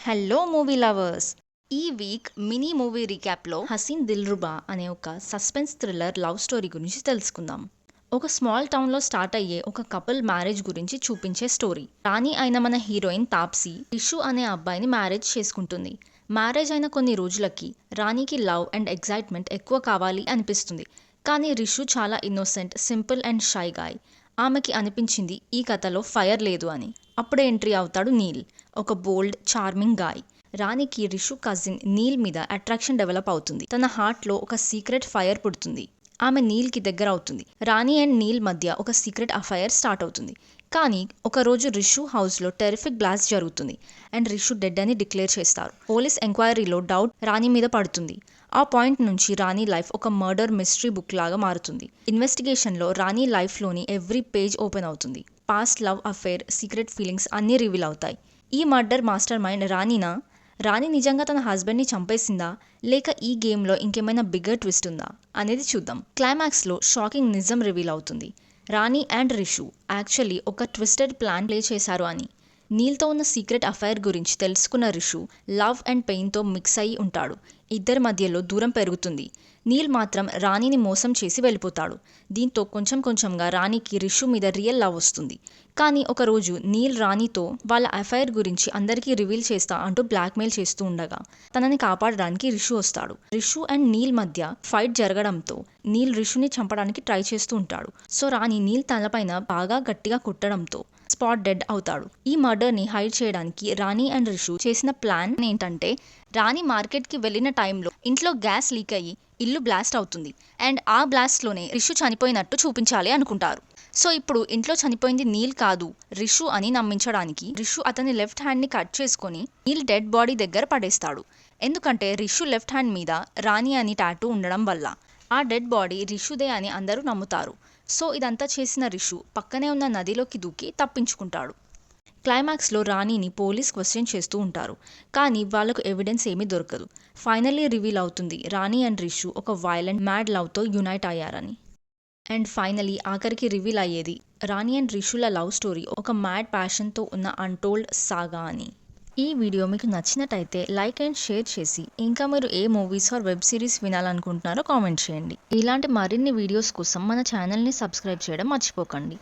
Hello movie lovers. ఈ week mini movie రీక్యాప్లో హసీన్ దిల్రుబా అనే ఒక సస్పెన్స్ థ్రిల్లర్ లవ్ స్టోరీ గురించి తెలుసుకుందాం. ఒక స్మాల్ టౌన్లో స్టార్ట్ అయ్యే ఒక కపుల్ మ్యారేజ్ గురించి చూపించే స్టోరీ. రాణి అయిన మన హీరోయిన్ తాప్సీ రిషు అనే అబ్బాయిని మ్యారేజ్ చేసుకుంటుంది. మ్యారేజ్ అయిన కొన్ని రోజులకి రాణికి లవ్ అండ్ ఎగ్జైట్మెంట్ ఎక్కువ కావాలి అనిపిస్తుంది. కానీ రిషు చాలా innocent, simple and shy guy. ఆమెకి అనిపించింది ఈ కథలో ఫైర్ లేదు అని. అప్పుడే ఎంట్రీ అవుతాడు నీల్, ఒక బోల్డ్, చార్మింగ్ గాయ్. రాణికి రిషు కజిన్ నీల్ మీద అట్రాక్షన్ డెవలప్ అవుతుంది. తన హార్ట్లో ఒక సీక్రెట్ ఫైర్ పుడుతుంది. ఆమె నీల్కి దగ్గర అవుతుంది. రాణి అండ్ నీల్ మధ్య ఒక సీక్రెట్ అఫైర్ స్టార్ట్ అవుతుంది. కానీ ఒకరోజు రిషు హౌస్లో టెరిఫిక్ బ్లాస్ట్ జరుగుతుంది అండ్ రిషు డెడ్ అని డిక్లేర్ చేస్తారు. పోలీస్ ఎంక్వైరీలో డౌట్ రాణి మీద పడుతుంది. ఆ పాయింట్ నుంచి రాణి లైఫ్ ఒక మర్డర్ మిస్టరీ బుక్ లాగా మారుతుంది. ఇన్వెస్టిగేషన్లో రాణి లైఫ్లోని ఎవ్రీ పేజ్ ఓపెన్ అవుతుంది. Past love affair, secret feelings అన్నీ రివీల్ అవుతాయి. ఈ మర్డర్ మాస్టర్ మైండ్ రాణినా? రాణి నిజంగా తన హస్బెండ్ని చంపేసిందా, లేక ఈ గేమ్లో ఇంకేమైనా బిగ్గర్ ట్విస్ట్ ఉందా అనేది చూద్దాం. క్లైమాక్స్లో షాకింగ్ నిజం రివీల్ అవుతుంది. రాణి అండ్ రిషు యాక్చువల్లీ ఒక ట్విస్టెడ్ ప్లాన్ ప్లే చేశారు అని. నీల్తో ఉన్న సీక్రెట్ అఫైర్ గురించి తెలుసుకున్న రిషు లవ్ అండ్ పెయిన్తో మిక్స్ అయి ఉంటాడు. ఇద్దరి మధ్యలో దూరం పెరుగుతుంది. నీల్ మాత్రం రాణిని మోసం చేసి వెళ్ళిపోతాడు. దీంతో కొంచెం కొంచెంగా రాణికి రిషు మీద రియల్ లవ్ వస్తుంది. కానీ ఒకరోజు నీల్ రాణితో వాళ్ళ అఫైర్ గురించి అందరికీ రివీల్ చేస్తా అంటూ బ్లాక్మెయిల్ చేస్తూ ఉండగా తనని కాపాడడానికి రిషు వస్తాడు. రిషు అండ్ నీల్ మధ్య ఫైట్ జరగడంతో నీల్ రిషుని చంపడానికి ట్రై చేస్తూ ఉంటాడు. సో రాణి నీల్ తలపైన బాగా గట్టిగా కొట్టడంతో స్పాట్ డెడ్ అవుతాడు. ఈ మర్డర్ని హైడ్ చేయడానికి రాణి అండ్ రిషు చేసిన ప్లాన్ ఏంటంటే, రాణి మార్కెట్కి వెళ్ళిన టైంలో ఇంట్లో గ్యాస్ లీక్ అయ్యి ఇల్లు బ్లాస్ట్ అవుతుంది అండ్ ఆ బ్లాస్ట్లోనే రిషు చనిపోయినట్టు చూపించాలి అనుకుంటారు. సో ఇప్పుడు ఇంట్లో చనిపోయింది నీల్ కాదు, రిషు అని నమ్మించడానికి రిషు అతని లెఫ్ట్ హ్యాండ్ని కట్ చేసుకొని నీల్ డెడ్ బాడీ దగ్గర పడేస్తాడు. ఎందుకంటే రిషు లెఫ్ట్ హ్యాండ్ మీద రాణి అని టాటూ ఉండడం వల్ల ఆ డెడ్ బాడీ రిషుదే అని అందరూ నమ్ముతారు. సో ఇదంతా చేసిన రిషు పక్కనే ఉన్న నదిలోకి దూకి తప్పించుకుంటాడు. క్లైమాక్స్లో రాణిని పోలీస్ క్వశ్చన్ చేస్తూ ఉంటారు. కానీ వాళ్లకు ఎవిడెన్స్ ఏమీ దొరకదు. ఫైనల్లీ రివీల్ అవుతుంది రాణి అండ్ రిషు ఒక వైలెంట్ మ్యాడ్ లవ్తో యునైట్ అయ్యారని. అండ్ ఫైనలీ ఆఖరికి రివీల్ అయ్యేది రాణి అండ్ రిషుల లవ్ స్టోరీ ఒక మ్యాడ్ ప్యాషన్తో ఉన్న అన్టోల్డ్ సాగా అని. ఈ వీడియో మీకు నచ్చినట్టయితే లైక్ అండ్ షేర్ చేసి, ఇంకా మీరు ఏ మూవీస్ ఆర్ వెబ్ సిరీస్ వినాలనుకుంటున్నారో కామెంట్ చేయండి. ఇలాంటి మరిన్ని వీడియోస్ కోసం మన ఛానల్ని సబ్స్క్రైబ్ చేయడం మర్చిపోకండి.